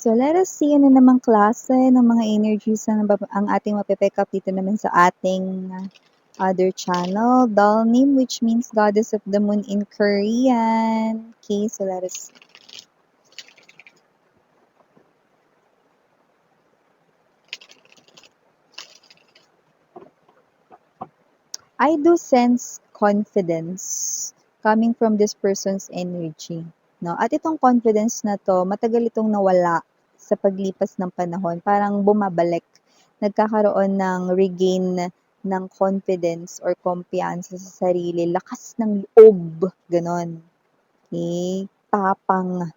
So let us see ano namang klase ng mga energies na ang ating mape-pick up dito naman sa ating other channel, Dalnim, which means Goddess of the Moon in Korean. Okay, so let us see. I do sense confidence coming from this person's energy. No? At itong confidence na to, matagal itong nawala sa paglipas ng panahon. Parang bumabalik. Nagkakaroon ng regain ng confidence or kumpiyansa sa sarili. Lakas ng loob. Ganon. Okay? Tapang.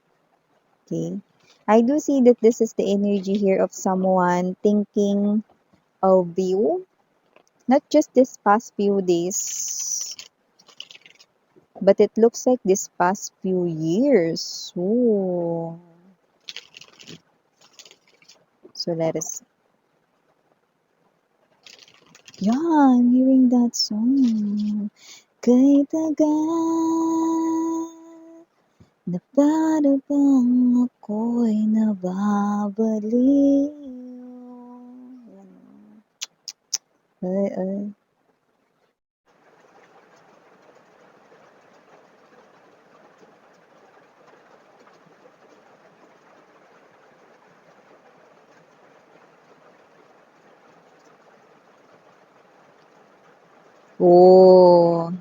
Okay? I do see that this is the energy here of someone thinking of you. Not just this past few days, but it looks like this past few years. Ooh. So let us see. Yeah, I'm hearing that song. Kay tagal na para bang ako'y nababaliw. Ay. Oh.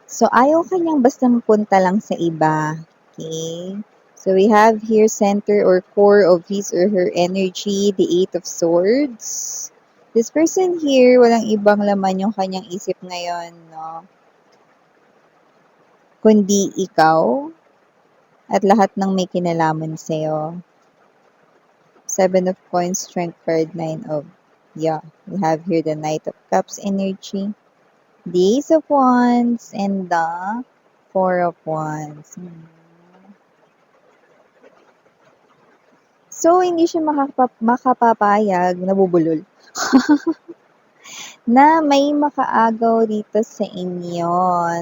So, ayaw kanyang basta mapunta lang sa iba. Okay? So, we have here center or core of his or her energy, the Eight of Swords. This person here, walang ibang laman yung kanyang isip ngayon, no? Kundi ikaw at lahat ng may kinalaman sa'yo. Seven of Coins, Strength card, Nine of, yeah. We have here the Knight of Cups energy, the Ace of Wands, and the Four of Wands. So, hindi siya makapapayag, nabubulol, na may makaagaw dito sa inyo,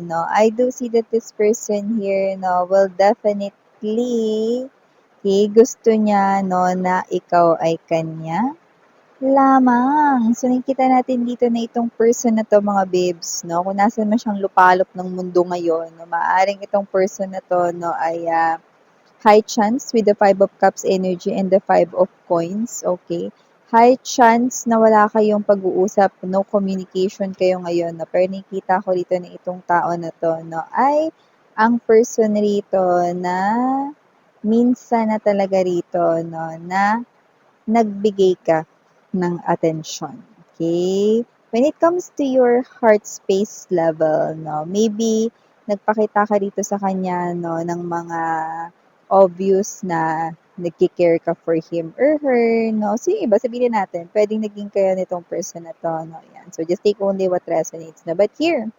no? I do see that this person here, no, will definitely, okay, gusto niya, no, na ikaw ay kanya lamang. So, nakikita natin dito na itong person na to, mga babes, no, kung nasan man siyang lupalop ng mundo ngayon, no, maaaring itong person na to, no, ay high chance with the Five of Cups energy and the Five of Coins, okay? High chance na wala kayong pag-uusap, no communication kayo ngayon, no? Pero nakikita ko dito na itong tao na to, no, ay ang person rito na minsan na talaga rito, no, na nagbigay ka ng atensyon, okay? When it comes to your heart space level, no, maybe nagpakita ka dito sa kanya, no, ng mga obvious na nagki-care ka for him or her, no? So, yung iba, sabihin natin, pwedeng naging kayo nitong person na to, no? Yan. So, just take only what resonates, no? But here,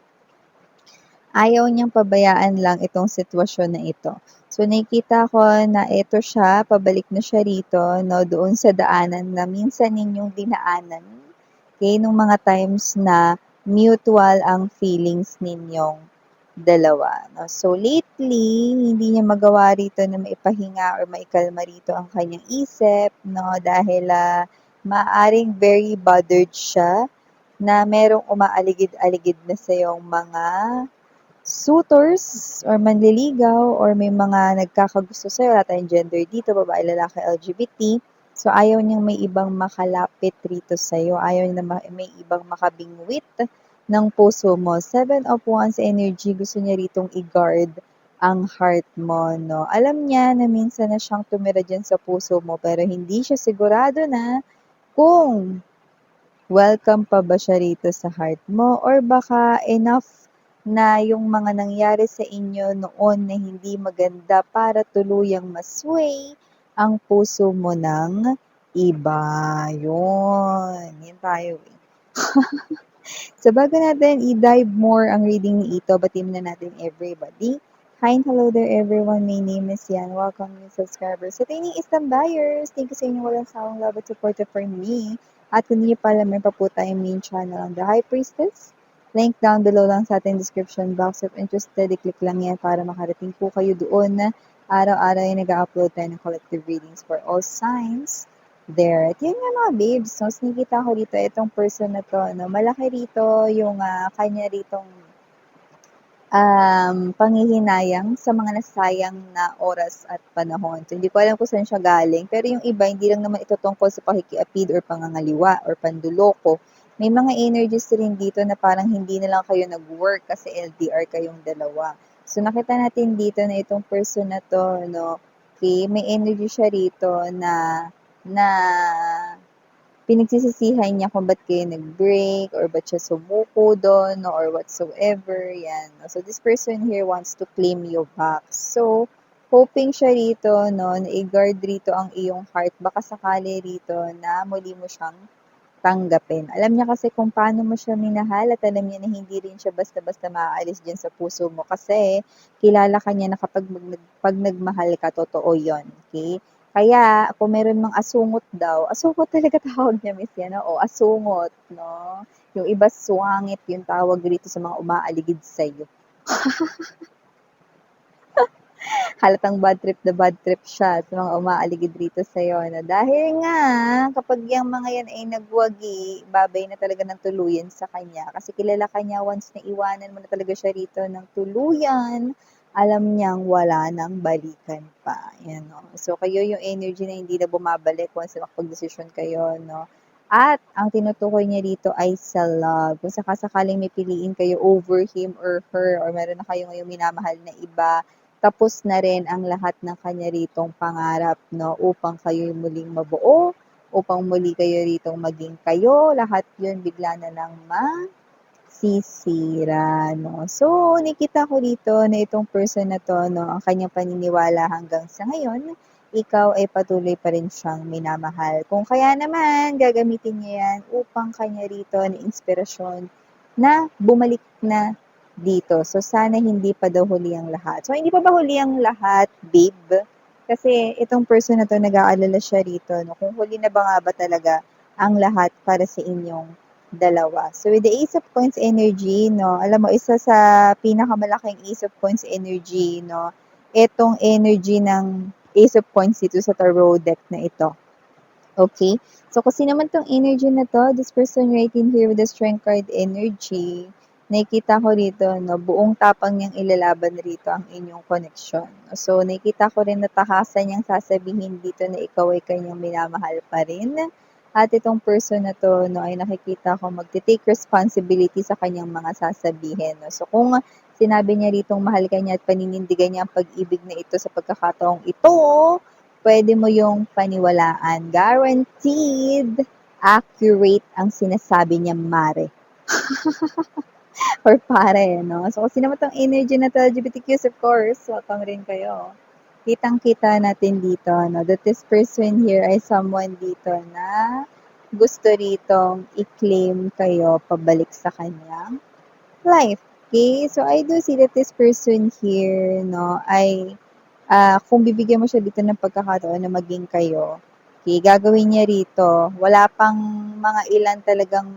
ayaw niyang pabayaan lang itong sitwasyon na ito. So, nakikita ko na ito siya, pabalik na siya rito, no? Doon sa daanan na minsan ninyong dinaanan. Okay? Nung mga times na mutual ang feelings ninyong dalawa. No? So, lately, hindi niya magawa rito na maipahinga or maikalma rito ang kanyang isip, no? Dahil maaring very bothered siya na merong umaaligid-aligid na sa iyong mga suitors or manliligaw or may mga nagkakagusto sa'yo. Wala tayong gender dito, babae, lalaki, LGBT. So, ayaw niyang may ibang makalapit rito sa'yo. Ayaw niya na may ibang makabingwit ng puso mo. Seven of Wands energy, gusto niya ritong i-guard ang heart mo, no? Alam niya na minsan na siyang tumira dyan sa puso mo, pero hindi siya sigurado na kung welcome pa ba siya rito sa heart mo or baka enough na yung mga nangyari sa inyo noon na hindi maganda para tuluyang masway ang puso mo ng iba. Yun. Yan tayo eh. So, bago natin i-dive more ang reading ni Ito, batiin na natin everybody. Hi and hello there everyone. My name is Yan. Welcome new subscribers. Sa Training Islam Buyers, thank you sa inyo walang sawang love at support for me. At kung hindi pa alam, may pa po tayong main channel on The High Priestess. Link down below lang sa ating description box. If interested, i-click lang yan para makarating po kayo doon. Araw-araw ay nag-upload tayo ng collective readings for all signs there. At yun nga mga babes, no, nakikita ko dito, itong person na to, no, malaki rito yung kanya ritong panghihinayang sa mga nasayang na oras at panahon. So, hindi ko alam kung saan siya galing, pero yung iba, hindi lang naman ito tungkol sa pakikiapid or pangangaliwa or panduloko. May mga energies rin dito na parang hindi na lang kayo nag-work kasi LDR kayong dalawa. So, nakita natin dito na itong person na to, no, okay, may energy siya rito na pinagsisisihan niya kung ba't kayo nag-break or ba't siya sumuko doon no, or whatsoever. Yan. No? So, this person here wants to claim you back. So, hoping siya rito no, na i-guard rito ang iyong heart. Baka sakali rito na muli mo siyang tanggapin. Alam niya kasi kung paano mo siya minahal at alam niya na hindi rin siya basta-basta maaalis dyan sa puso mo kasi kilala ka niya na kapag pag nagmahal ka, totoo yon. Okay? Kaya, kung meron mang asungot daw, asungot talaga tawag niya, Miss Yana, o asungot, no? Yung iba swangit yung tawag rito sa mga umaaligid sa'yo. Halatang bad trip siya sa mga umaaligid rito sa'yo. Na dahil nga, kapag yung mga yan ay nagwagi, babay na talaga ng tuluyan sa kanya. Kasi kilala kanya, once na iwanan mo na talaga siya rito ng tuluyan, alam niyang wala nang balikan pa. Yan, no? So, kayo yung energy na hindi na bumabalik once na makapag-desisyon kayo, no? At ang tinutukoy niya dito ay sa love. Kung sakasakaling may piliin kayo over him or her, or meron na kayo ngayong minamahal na iba, tapos na rin ang lahat ng kanya ritong pangarap, no? Upang kayo muling mabuo, upang muli kayo ritong maging kayo, lahat yun bigla na lang masisira, no? So, nakita ko dito na itong person na to, no, ang kanyang paniniwala hanggang sa ngayon, ikaw ay patuloy pa rin siyang minamahal. Kung kaya naman, gagamitin niya yan upang kanya rito na inspirasyon na bumalik na dito. So, sana hindi pa daw huli ang lahat. So, hindi pa ba huli ang lahat, babe? Kasi itong person na to, nag-aalala siya rito, no? Kung huli na ba nga ba talaga ang lahat para sa inyong dalawa. So, with the Ace of Coins energy, no, alam mo, isa sa pinakamalaking Ace of Coins energy, no, itong energy ng Ace of Coins dito sa tarot deck na ito. Okay? So, kasi naman tong energy na to, this person right in here with the Strength card energy, nakikita ko rito, no, buong tapang niyang ilalaban rito ang inyong connection. So, nakikita ko rin na takasan niyang sasabihin dito na ikaw ay kanyang minamahal pa rin. At itong person na to, no, ay nakikita ko magte-take responsibility sa kanyang mga sasabihin. No? So, kung sinabi niya ritong mahal ka niya at paninindigan niya ang pag-ibig na ito sa pagkakataong ito, pwede mo yung paniwalaan. Guaranteed, accurate ang sinasabi niya, mare. Or pare, no? So, kasi naman tong energy na to, LGBTQs, of course, welcome rin kayo. Kitang-kita natin dito, no, that this person here ay someone dito na gusto ritong i-claim kayo pabalik sa kanyang life. Okay? So, I do see that this person here, no, ay kung bibigyan mo siya dito ng pagkakataon na maging kayo, okay, gagawin niya rito, wala pang mga ilan talagang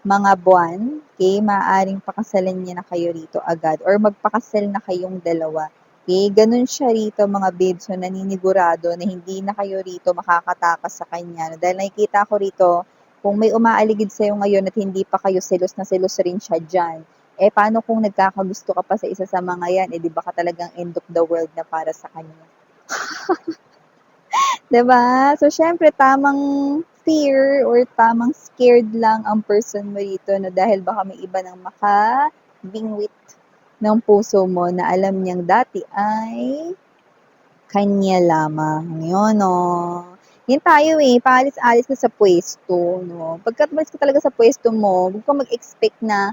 mga buwan, okay, maaaring pakasalan niya na kayo rito agad or magpakasal na kayong dalawa. Okay, ganun siya rito mga babes, so naninigurado na hindi na kayo rito makakatakas sa kanya. Dahil nakikita ko rito, kung may umaaligid sa'yo ngayon at hindi pa kayo selos na selos rin siya dyan, eh, paano kung nagkakagusto ka pa sa isa sa mga yan? Eh, di ba ka talagang end of the world na para sa kanya? 'Di ba? So, syempre, tamang fear or tamang scared lang ang person mo dito na dahil baka may iba nang makabingwit ng puso mo na alam niyang dati ay kanya lamang. Yun, no? Yan tayo eh, paalis-alis ka sa pwesto, no? Pagka tumalis ka talaga sa pwesto mo, huwag kang mag-expect na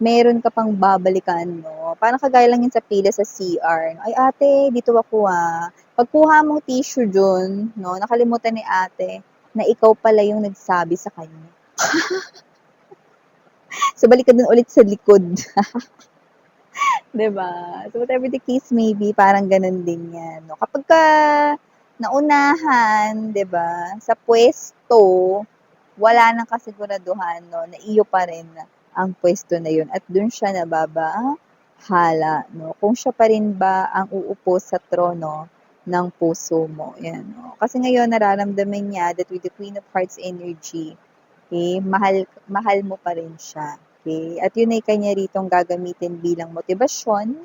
meron ka pang babalikan, no? Parang kagaya lang yun sa pila sa CR. No? Ay, ate, dito ako ah. Pagkuha mong tissue dun, no? Nakalimutan ni ate na ikaw pala yung nagsabi sa kanya. So, balik ka dun ulit sa likod. 'Di ba? So, whatever the case may be, parang ganun din yan, no? Kapag ka naunahan, 'di ba, sa pwesto, wala nang kasiguraduhan, no, na iyo pa rin ang pwesto na yun at dun siya hala, no? Kung siya pa rin ba ang uupo sa trono ng puso mo, yan, no? Kasi ngayon nararamdaman niya that with the Queen of Hearts energy, okay, mahal mo pa rin siya. Okay? At yun ay kanya ritong gagamitin bilang motibasyon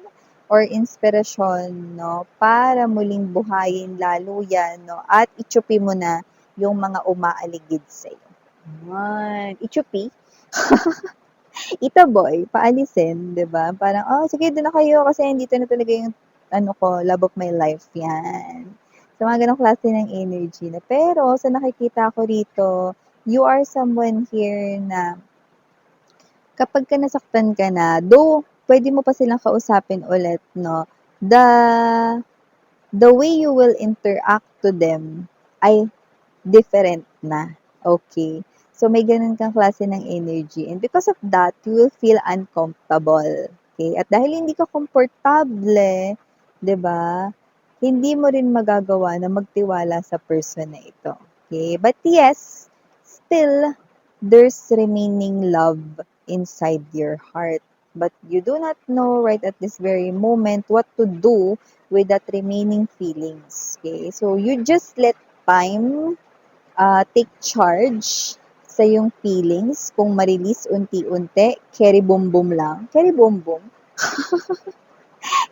or inspirasyon, no, para muling buhayin lalo yan, no, at itsupi mo na yung mga umaaligid sa'yo. Yan. Itsupi? Itaboy, paalisin, 'di ba? Parang, "Oh, sige do'n na kayo kasi dito na talaga yung ano ko, love of my life." 'Yan. So, mga gano'ng klase ng energy na. Pero sa nakikita ko rito, you are someone here na kapagka nasaktan ka na, though puwede mo pa silang kausapin ulit 'no, the the way you will interact to them ay different na. Okay. So, may ganun kang klase ng energy. And because of that, you will feel uncomfortable. Okay. At dahil hindi ka komportable, 'di ba? Hindi mo rin magagawa na magtiwala sa person na ito. Okay. But yes, still, there's remaining love inside your heart. But you do not know right at this very moment what to do with that remaining feelings. Okay. So, you just let time take charge sa yung feelings, kung ma-release unti-unti, carry boom boom lang. Carry boom boom?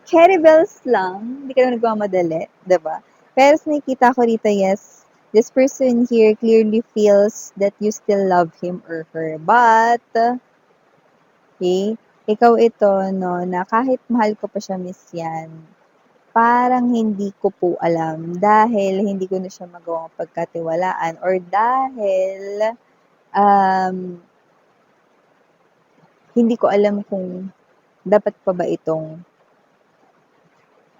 Carry bells lang. Hindi ka naman nagmamadali, 'di ba? Pero sa nakikita ko rito, yes, this person here clearly feels that you still love him or her. But, okay, ikaw ito, no, na kahit mahal ko pa siya, miss yan, parang hindi ko po alam dahil hindi ko na siya magawang pagkatiwalaan or dahil um, hindi ko alam kung dapat pa ba itong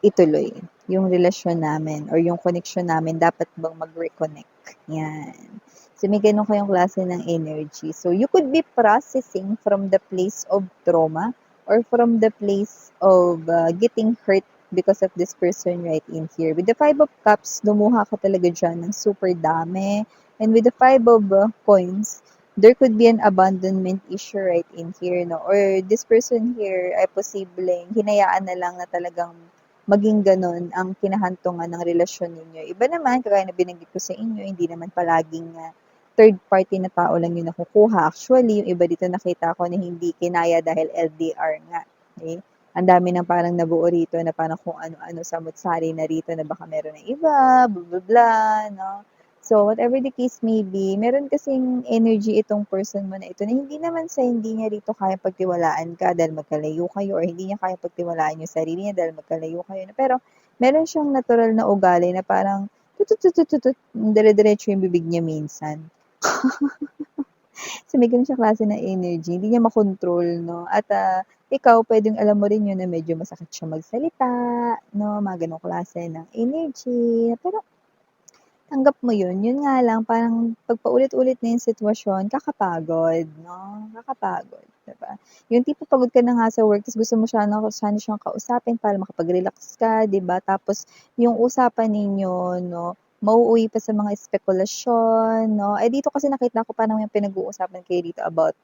ituloy yung relasyon namin or yung connection namin, dapat bang mag-reconnect. Yan. So, may ganun kayong klase ng energy. So, you could be processing from the place of trauma or from the place of getting hurt because of this person right in here. With the Five of Cups, lumuha ka talaga dyan ng super dami. And with the Five of Coins, there could be an abandonment issue right in here, no? Or this person here ay posibleng hinayaan na lang na talagang maging gano'n ang kinahantungan ng relasyon ninyo. Iba naman, kagaya na binanggit ko sa inyo, hindi naman palaging third party na tao lang yung nakukuha. Actually, yung iba dito nakita ko na hindi kinaya dahil LDR nga. Okay? Ang dami ng parang nabuo rito na parang kung ano-ano samut-sari na rito na baka meron ng iba, blah, blah, blah, no? So, whatever the case may be, meron kasing energy itong person mo na ito na hindi naman sa hindi niya rito kaya pagtiwalaan ka dahil magkalayo kayo or hindi niya kaya pagtiwalaan yung sarili niya dahil magkalayo kayo. Pero, meron siyang natural na ugali na parang tutututututut, dire-diretso yung bibig niya minsan. So, may ganun siyang klase ng energy, hindi niya makontrol, no? At ikaw, pwedeng alam mo rin yun na medyo masakit siya magsalita, no? Mga ganong klase ng energy. Pero, tanggap mo yun. Yun nga lang, parang pag paulit-ulit na yung sitwasyon, kakapagod, no? Kakapagod, diba? Yung tipo pagod ka na nga sa work, tapos gusto mo sana siyang kausapin para makapag-relax ka, diba? Tapos, yung usapan ninyo, no, mauuwi pa sa mga espekulasyon, no? Eh, dito kasi nakita ko parang yung pinag-uusapan kayo dito about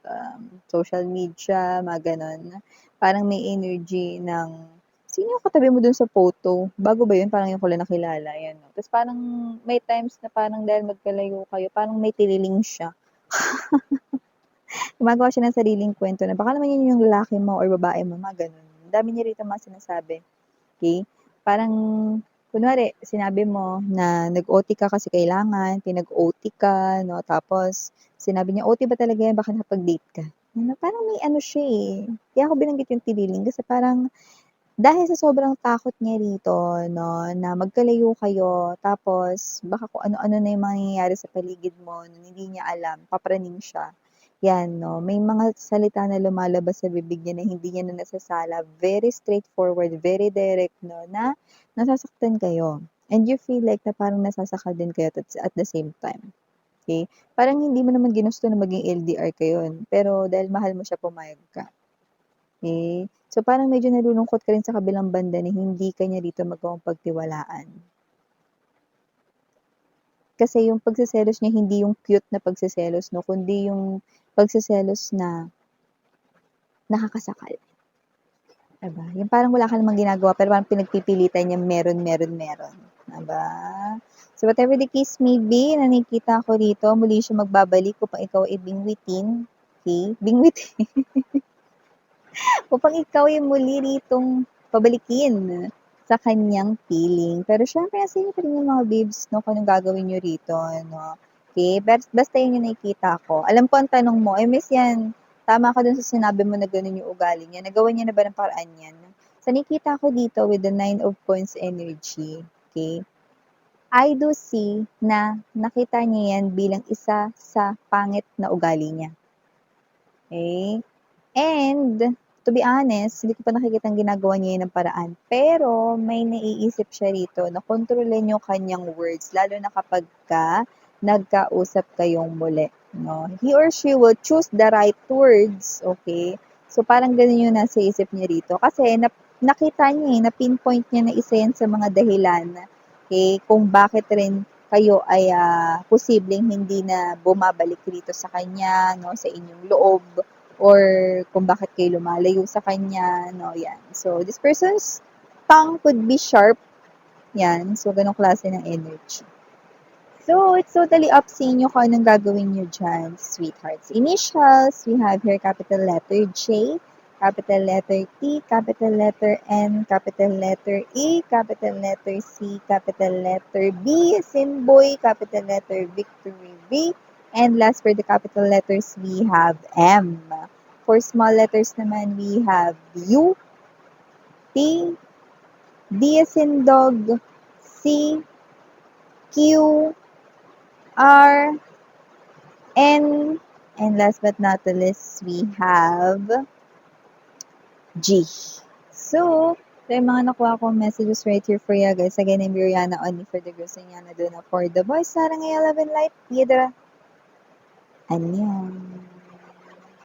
social media, mga ganon. Parang may energy ng sino yung katabi mo dun sa photo? Bago ba yun? Parang yung ko lang nakilala, yan, no? Tapos parang may times na parang dahil magkalayo kayo, parang may tililing siya. Gumagawa siya ng sariling kwento na baka naman yun yung lalaki mo or babae mo, mga ganun. Ang dami niya rito mga sinasabi. Okay? Parang, kunwari, sinabi mo na nag-OT ka kasi kailangan, pinag-OT ka, no? Tapos, sinabi niya, OT ba talaga yan? Baka nakapag-date ka? Ano, parang may ano siya eh. Kaya ako binanggit yung tililing kasi parang dahil sa sobrang takot niya rito 'no, na magkalayo kayo tapos baka kung ano-ano na yung mangyayari sa paligid mo na hindi niya alam, papraning siya. 'Yan 'no, may mga salita na lumalabas sa bibig niya na hindi niya na nasasala, very straightforward, very direct 'no, na nasasaktan kayo. And you feel like na parang nasasakal din kayo at the same time, okey? Parang hindi mo naman ginusto na maging LDR kayo, pero dahil mahal mo siya pumayag ka. Eh, so parang medyo nalulungkot ka rin sa kabilang banda na hindi ka niya rito magawang pagtiwalaan. Kasi yung pagseselos niya hindi yung cute na pagseselos 'no, kundi yung pagseselos na nakakasakal. 'Di yung parang wala ka namang ginagawa pero parang pinagpipilitan niya meron, meron, meron, 'di ba? So, whatever the case may be na nakikita ko rito, muli siya magbabalik upang ikaw ay bingwitin, okey? Bingwitin upang ikaw ay muli ritong pabalikin sa kanyang piling. Pero siyempre nasa inyo pa rin yung mga babes 'no, kung anong gagawin niyo rito ano, okey? Basta yun yung nakikita ko. Alam ko ang tanong mo, miss 'yan, tama ka dun sa sinabi mo na gano'n yung ugali niya. Nagawan niya na ba ng paraan 'yan? Sa nakikita ko dito with the Nine of Coins energy, okey, I do see na nakita niya 'yan bilang isa sa pangit na ugali niya, okey? And, to be honest, hindi ko pa nakikitang ginagawa niya yun ng paraan. Pero, may naiisip siya rito na kontrolin yung kanyang words, lalo na kapagka nagkausap kayong muli, no? He or she will choose the right words, okay? So, parang ganun yung nasa isip niya rito. Kasi, nakita niya na-pinpoint niya na isa yan sa mga dahilan, okay, kung bakit rin kayo ay posibleng hindi na bumabalik rito sa kanya, no, sa inyong loob, or kung bakit kayo lumalayo sa kanya, no, yan. So, this person's tongue could be sharp, yan. So, ganong klase ng energy. So, it's totally up sa inyo kung anong gagawin nyo dyan, sweethearts. Initials, we have here capital letter J, capital letter T, capital letter N, capital letter E, capital letter C, capital letter B, as in boy, capital letter Victory V, and last for the capital letters, we have M. For small letters naman, we have U, T, D as in dog, C, Q, R, N, and last but not the least, we have G. So, ito yung mga nakuha kong messages right here for you guys. Again, I'm Miriana, only for the girls and Yana doon for the boys. Sarang 11 light, Yedra. Annyeong.